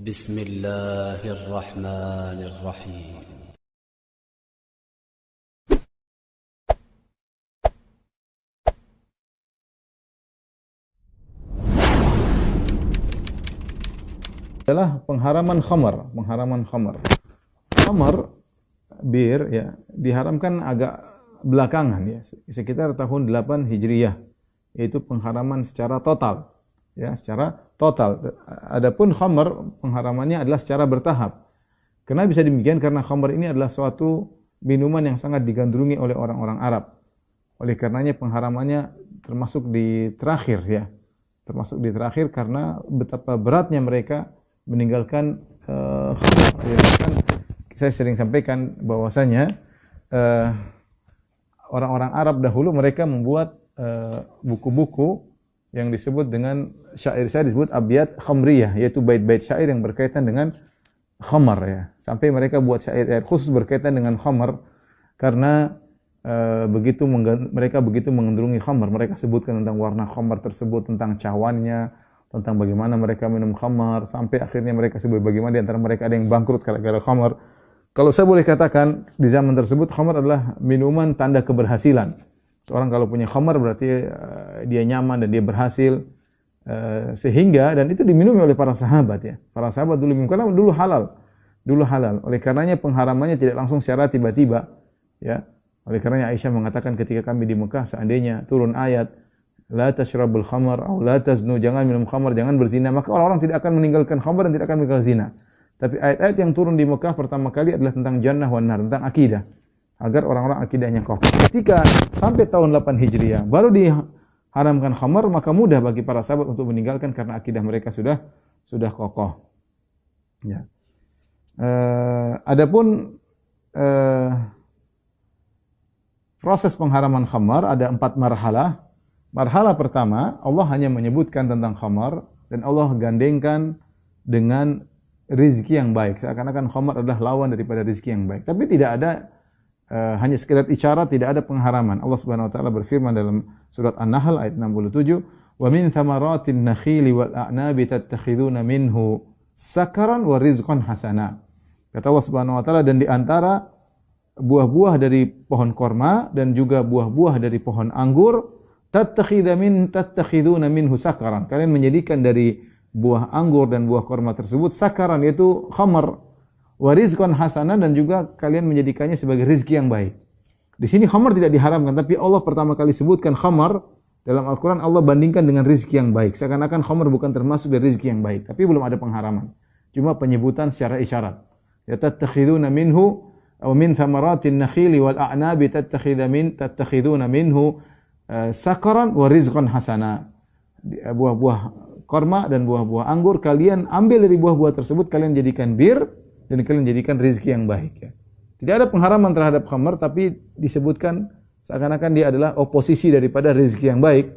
بسم الله الرحمن الرحيم. Adalah pengharaman khamar, Khamar, bir ya, diharamkan agak belakangan ya, sekitar tahun 8 Hijriyah, yaitu pengharaman secara total. Ya, secara total. Adapun khamar pengharamannya adalah secara bertahap. Kenapa bisa demikian? Karena khamar ini adalah suatu minuman yang sangat digandrungi oleh orang-orang Arab. Oleh karenanya pengharamannya termasuk di terakhir ya. Termasuk di terakhir karena betapa beratnya mereka meninggalkan khamar. Ya, kan saya sering sampaikan bahwasanya orang-orang Arab dahulu mereka membuat buku-buku yang disebut dengan syair-syair, disebut abyat khamriyah, yaitu bait-bait syair yang berkaitan dengan khamar ya. Sampai mereka buat syair khusus berkaitan dengan khamar karena mereka begitu mengandungi khamar. Mereka sebutkan tentang warna khamar tersebut, tentang cawannya, tentang bagaimana mereka minum khamar, sampai akhirnya mereka sebut bagaimana di antara mereka ada yang bangkrut gara-gara khamar. Kalau saya boleh katakan, di zaman tersebut khamar adalah minuman tanda keberhasilan. Seorang kalau punya khamar berarti dia nyaman dan dia berhasil, sehingga dan itu diminumi oleh para sahabat ya. Para sahabat dulu minum karena dulu halal. Oleh karenanya pengharamannya tidak langsung secara tiba-tiba ya. Oleh karenanya Aisyah mengatakan ketika kami di Mekah, seandainya turun ayat la tashrabul khamar atau la taznu, jangan minum khamar, jangan berzina, maka orang-orang tidak akan meninggalkan khamar dan tidak akan meninggalkan zina. Tapi ayat-ayat yang turun di Mekah pertama kali adalah tentang jannah wan nar, tentang akidah, agar orang-orang akidahnya kokoh. Ketika sampai tahun 8 Hijriah baru diharamkan khamar, maka mudah bagi para sahabat untuk meninggalkan karena akidah mereka sudah kokoh. Ya. Adapun proses pengharaman khamar ada 4 marhalah. Marhalah pertama, Allah hanya menyebutkan tentang khamar dan Allah gandengkan dengan rizki yang baik. Seakan-akan khamar adalah lawan daripada rizki yang baik. Tapi tidak ada hanya sekedar isyarat, tidak ada pengharaman. Allah Subhanahu wa taala berfirman dalam surat An-Nahl ayat 67, "Wa min thamaratin nakhili wal a'nabi tattakhiduna minhu sakaran wa rizqan hasana." Kata Allah Subhanahu wa taala, dan di antara buah-buah dari pohon korma dan juga buah-buah dari pohon anggur, tattakhiduna minhu sakaran. Kalian menjadikan dari buah anggur dan buah korma tersebut sakaran, yaitu khamar, wa rizqan hasanan, dan juga kalian menjadikannya sebagai rizki yang baik. Di sini khamar tidak diharamkan, tapi Allah pertama kali sebutkan khamar dalam Al-Qur'an, Allah bandingkan dengan rizki yang baik. Seakan-akan khamar bukan termasuk dari rizki yang baik, tapi belum ada pengharaman. Cuma penyebutan secara isyarat. Ya tattakhiduna minhu aw min thamaratin nakhili wal a'nabi tattakhiduna minhu sakaran wa rizqan hasana. Buah-buah korma dan buah-buah anggur kalian ambil dari buah-buah tersebut, kalian jadikan bir dan kalian jadikan rizki yang baik ya. Tidak ada pengharaman terhadap khamar, tapi disebutkan seakan-akan dia adalah oposisi daripada rizki yang baik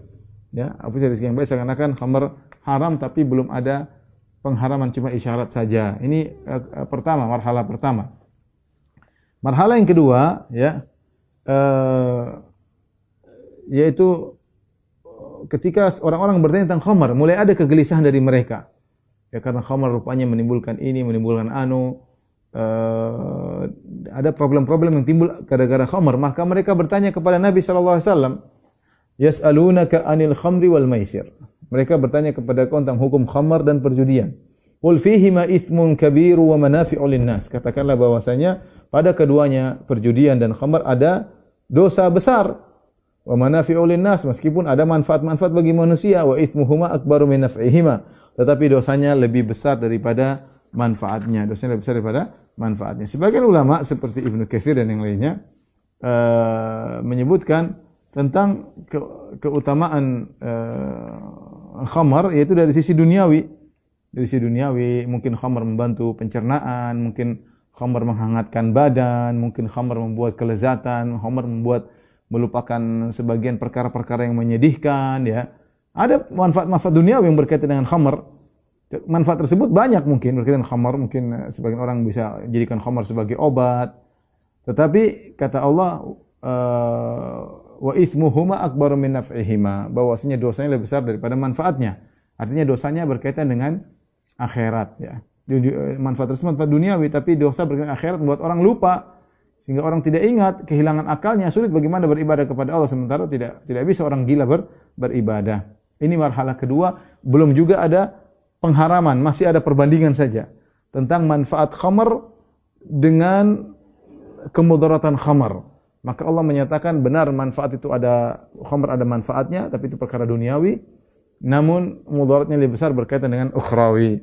ya. Oposisi rizki yang baik, seakan-akan khamar haram tapi belum ada pengharaman, cuma isyarat saja. Ini pertama, marhalah pertama. Marhalah yang kedua ya, yaitu ketika orang-orang bertanya tentang khamar, mulai ada kegelisahan dari mereka. Ya, karena khamar rupanya menimbulkan ini, menimbulkan ada problem-problem yang timbul gara-gara khamar. Maka mereka bertanya kepada Nabi sallallahu alaihi wasallam, "Yas'alunaka 'anil khamri wal maisir." Mereka bertanya kepada kau tentang hukum khamar dan perjudian. "Qul fihima itsmun kabiru wa manafi'u lin-nas." Katakanlah bahwasanya pada keduanya, perjudian dan khamar, ada dosa besar. Wa manafi'u lin-nas, meskipun ada manfaat-manfaat bagi manusia, wa itsmuhuma akbaru min naf'ihima, tetapi dosanya lebih besar daripada manfaatnya. Dosanya lebih besar daripada manfaatnya. Sebagian ulama seperti Ibnu Katsir dan yang lainnya menyebutkan tentang keutamaan khamar, yaitu dari sisi duniawi. Dari sisi duniawi, mungkin khamar membantu pencernaan, mungkin khamar menghangatkan badan, mungkin khamar membuat kelezatan, khamar membuat melupakan sebagian perkara-perkara yang menyedihkan ya. Ada manfaat-manfaat duniawi yang berkaitan dengan khamar. Manfaat tersebut banyak mungkin berkaitan dengan khamar, mungkin sebagian orang bisa jadikan khamar sebagai obat. Tetapi kata Allah, wa itsmuhuma akbaru min naf'ihima, bahwasanya dosanya lebih besar daripada manfaatnya. Artinya dosanya berkaitan dengan akhirat ya. manfaat tersebut manfaat duniawi, tapi dosa berkaitan akhirat membuat orang lupa sehingga orang tidak ingat, kehilangan akalnya, sulit bagaimana beribadah kepada Allah sementara tidak bisa orang gila beribadah. Ini marhalah kedua, belum juga ada pengharaman, masih ada perbandingan saja tentang manfaat khamar dengan kemudaratan khamar. Maka Allah menyatakan benar manfaat itu ada, khamar ada manfaatnya, tapi itu perkara duniawi. Namun mudaratnya lebih besar berkaitan dengan ukhrawi.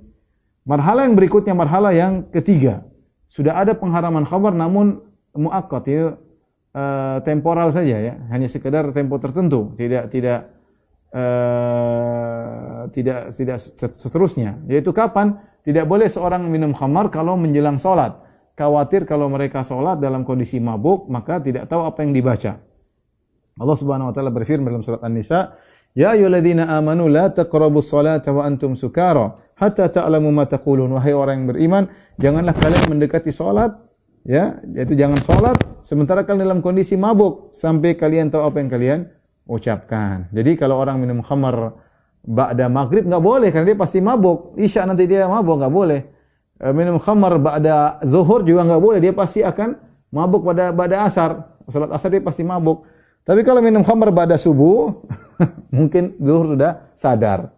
Marhalah yang berikutnya, marhalah yang ketiga. Sudah ada pengharaman khamar namun muakkad, itu temporal saja ya, hanya sekedar tempo tertentu, tidak seterusnya. Yaitu kapan? Tidak boleh seorang minum khamar kalau menjelang salat. Khawatir kalau mereka salat dalam kondisi mabuk, maka tidak tahu apa yang dibaca. Allah Subhanahu wa taala berfirman dalam surat An-Nisa, "Ya ayyuhalladzina amanu la taqrabus salata wa antum sukara hatta ta'lamu ma taqulun." Wahai orang yang beriman, janganlah kalian mendekati salat, ya, yaitu jangan salat sementara kalian dalam kondisi mabuk sampai kalian tahu apa yang kalian ucapkan. Jadi kalau orang minum khamar ba'da maghrib enggak boleh karena dia pasti mabuk. Isya nanti dia mabuk, enggak boleh. Minum khamar ba'da zuhur juga enggak boleh, dia pasti akan mabuk pada asar. Salat asar dia pasti mabuk. Tapi kalau minum khamar ba'da subuh, mungkin zuhur sudah sadar.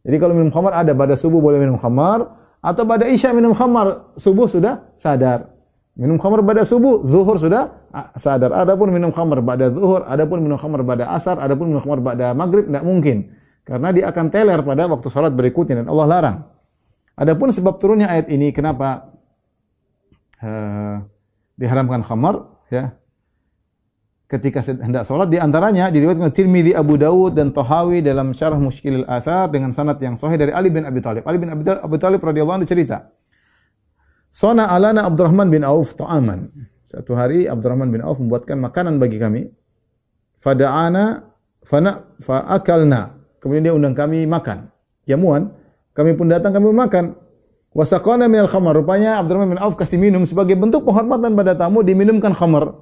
Jadi kalau minum khamar ada ba'da subuh boleh minum khamar, atau ba'da isya minum khamar, subuh sudah sadar. Minum khamar ba'da subuh, zuhur sudah sadar. Adapun minum khamar ba'da zuhur, adapun minum khamar ba'da asar, adapun minum khamar ba'da maghrib tidak mungkin. Karena dia akan teler pada waktu salat berikutnya dan Allah larang. Adapun sebab turunnya ayat ini kenapa diharamkan khamar, ya, ketika hendak salat, di antaranya diriwayatkan Tirmidzi, Abu Dawud dan Tahawi dalam Syarah Mushkilil Athar dengan sanad yang sahih dari Ali bin Abi Thalib. Ali bin Abi Thalib radhiyallahu anhu cerita, "Sana alana Abdurrahman bin Auf ta'aman." Satu hari Abdurrahman bin Auf membuatkan makanan bagi kami. Fada'ana fa'akalna. Kemudian dia undang kami makan. Jamuan, kami pun datang, kami makan. Wasaqana minal khamar. Rupanya Abdurrahman bin Auf kasih minum sebagai bentuk penghormatan pada tamu, diminumkan khamar.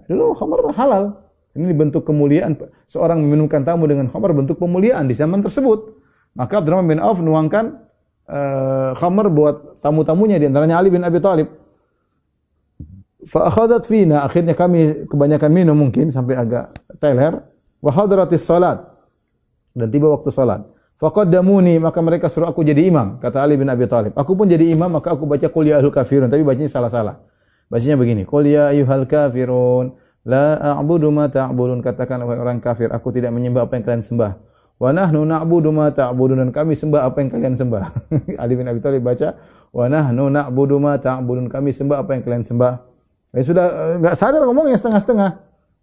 Dulu khamar halal. Ini bentuk kemuliaan. Seorang meminumkan tamu dengan khamar bentuk pemuliaan di zaman tersebut. Maka Abdurrahman bin Auf nuangkan khamar buat tamu-tamunya, di antaranya Ali bin Abi Thalib. Fa akhadat fina, akhirnya kami kebanyakan minum mungkin sampai agak teler. Wa hadratis salat, dan tiba waktu salat. Faqaddamuni, maka mereka suruh aku jadi imam, kata Ali bin Abi Thalib. Aku pun jadi imam, maka aku baca qul ya ayyuhal kafirun, tapi bacanya salah-salah. Bacanya begini, qul ya ayyuhal kafirun la a'budu ma ta'budun, katakan wahai orang kafir, aku tidak menyembah apa yang kalian sembah. Wa nahnu na'budu ma ta'budun, dan kami sembah apa yang kalian sembah. Ali bin Abi Thalib baca wa nahnu na'budu ma ta'budun, kami sembah apa yang kalian sembah. Ya sudah enggak sadar ngomongnya setengah-setengah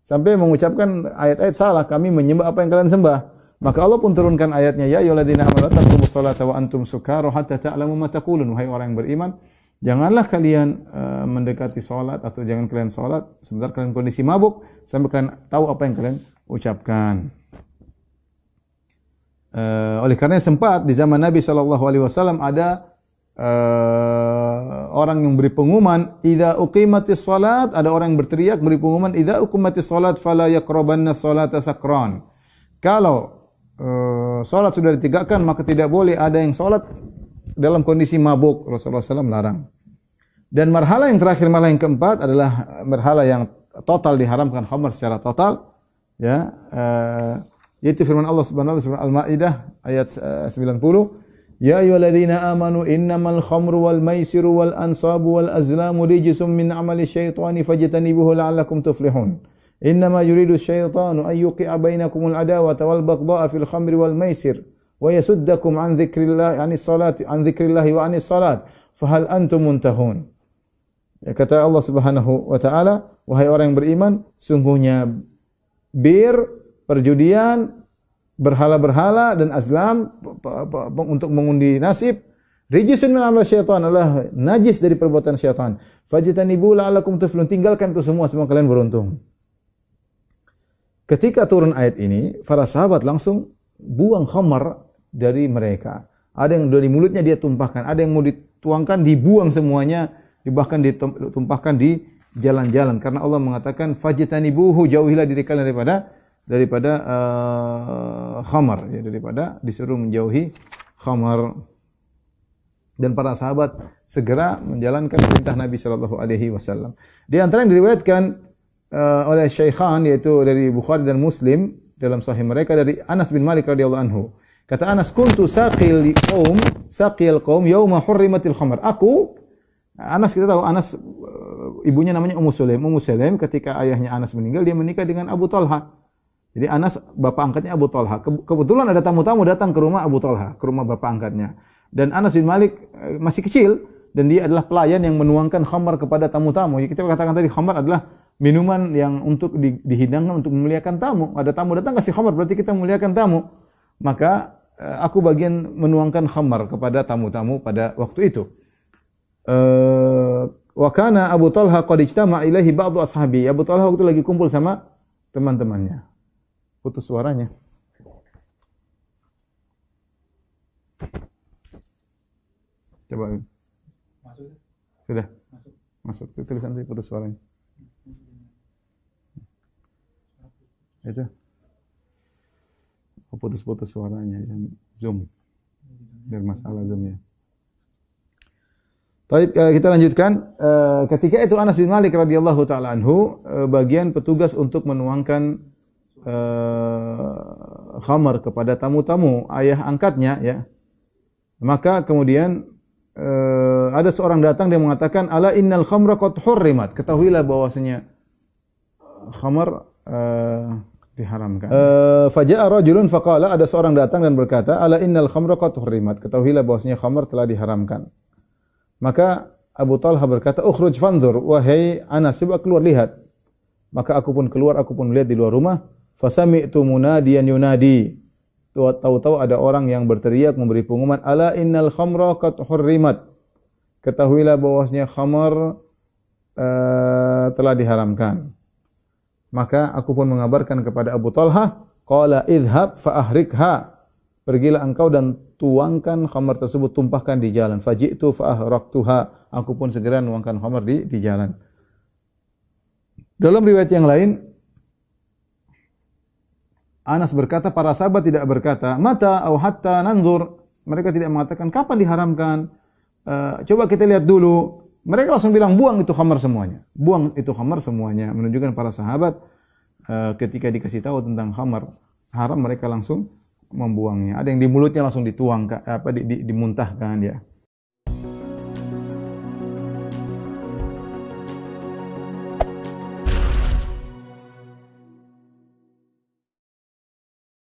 sampai mengucapkan ayat-ayat salah, kami menyembah apa yang kalian sembah. Maka Allah pun turunkan ayatnya, ya ayyuhalladzina amanu taqrabus salata wa antum sukara hatta ta'lamu ma taqulun. Wahai orang yang beriman, janganlah kalian mendekati salat atau jangan kalian salat sebentar kalian kondisi mabuk sampai kalian tahu apa yang kalian ucapkan. Oleh karena sempat di zaman Nabi sallallahu alaihi wasallam ada orang yang beri pengumuman idza uqimatis salat, ada orang yang berteriak beri pengumuman idza uqimatis salat fala yaqrabanna salata sakran. Kalau salat sudah ditegakkan maka tidak boleh ada yang salat dalam kondisi mabuk. Rasulullah SAW larang. Dan marhala yang terakhir, marhala yang keempat adalah marhala yang total diharamkan khamar secara total, ya, yaitu firman Allah Subhanahu wa taala surah Al-Maidah ayat 90, ya ayyuhalladzina amanu innamal khamru wal maisiru wal ansabu wal azlamu rijsum min amali syaitani fajtanibuhu la'allakum tuflihun. Innama yuridu syaitanu an yuqi'a bainakumul adawata wal baghdha'a fil khamri wal maisir wa yasuddakum an dzikrillah an dzikrillahi wa anis salat fahal antum muntahun. Ya, kata Allah Subhanahu wa taala, wahai orang yang beriman, sungguhnya bir, perjudian, berhala-berhala dan azlam untuk mengundi nasib, rijsun min amali syaitan, adalah najis dari perbuatan syaitan. Fajtanibu la'allakum tuflihun, tinggalkan itu semua kalian beruntung. Ketika turun ayat ini, para sahabat langsung buang khamar dari mereka. Ada yang dari mulutnya dia tumpahkan, ada yang mau dituangkan dibuang semuanya, bahkan ditumpahkan di jalan-jalan. Karena Allah mengatakan fajtanibuhu, jauhilah diri kalian daripada khamar, ya, daripada disuruh menjauhi khamar. dan para sahabat segera menjalankan perintah Nabi sallallahu alaihi wasallam. Di antara yang diriwayatkan oleh Syaikhan, yaitu dari Bukhari dan Muslim dalam sahih mereka, dari Anas bin Malik radhiyallahu anhu. Kata Anas, kuntu saqil qaum yauma hurrimatil khamr. Anas, kita tahu Anas ibunya namanya Ummu Sulaim. Ummu Sulaim ketika ayahnya Anas meninggal, dia menikah dengan Abu Talha. Jadi Anas bapak angkatnya Abu Talha. Kebetulan ada tamu-tamu datang ke rumah Abu Talha, ke rumah bapak angkatnya. Dan Anas bin Malik masih kecil dan dia adalah pelayan yang menuangkan khamar kepada tamu-tamu. Kita katakan tadi khamar adalah minuman yang untuk dihidangkan untuk memuliakan tamu. Ada tamu datang kasih khamar, berarti kita memuliakan tamu. Maka aku bagian menuangkan khamar kepada tamu-tamu pada waktu itu. Wa kana Abu Talha qad ijtama'a ilaihi ba'du ashabi. Abu Talha waktu lagi kumpul sama teman-temannya. Putus suaranya. Coba. Masuk. Sudah. Masuk. Tulisan saya putus suaranya. Itu. Putus-putus suaranya. Zoom. Biar masalah Zoom ya. Baik, kita lanjutkan. Ketika itu Anas bin Malik radhiyallahu taala anhu bagian petugas untuk menuangkan khamar kepada tamu-tamu ayah angkatnya ya. Maka kemudian ada seorang datang dia mengatakan, ala innal khamra qad hurrimat. Ketahuilah bahwasanya khamar diharamkan. Faja'a rajulun faqala, ada seorang datang dan berkata, ala innal khamra qad hurrimat. Ketahuilah bahwasanya khamar telah diharamkan. Maka Abu Talha berkata, ukhruj fanzur, wahai Anas, coba keluar lihat. Maka aku pun keluar, aku pun melihat di luar rumah. Fasami'tu munadiyan yunadi. Tahu-tahu ada orang yang berteriak memberi pengumuman, ala innal khamra qad hurrimat. Ketahuilah bahwasanya khamar telah diharamkan. Maka aku pun mengabarkan kepada Abu Talha, qala idhhab fa ahrikha. Pergilah engkau dan tuangkan khamar tersebut, tumpahkan di jalan. Faji'tu fa ahraktuha. Aku pun segera nuangkan khamar di jalan. Dalam riwayat yang lain, Anas berkata, para sahabat tidak berkata, mata au hatta nanzur. Mereka tidak mengatakan kapan diharamkan. Coba kita lihat dulu. Mereka langsung bilang, buang itu khamar semuanya. Buang itu khamar semuanya. Menunjukkan para sahabat ketika dikasih tahu tentang khamar haram, mereka langsung membuangnya. Ada yang di mulutnya langsung dituang, dimuntahkan ya.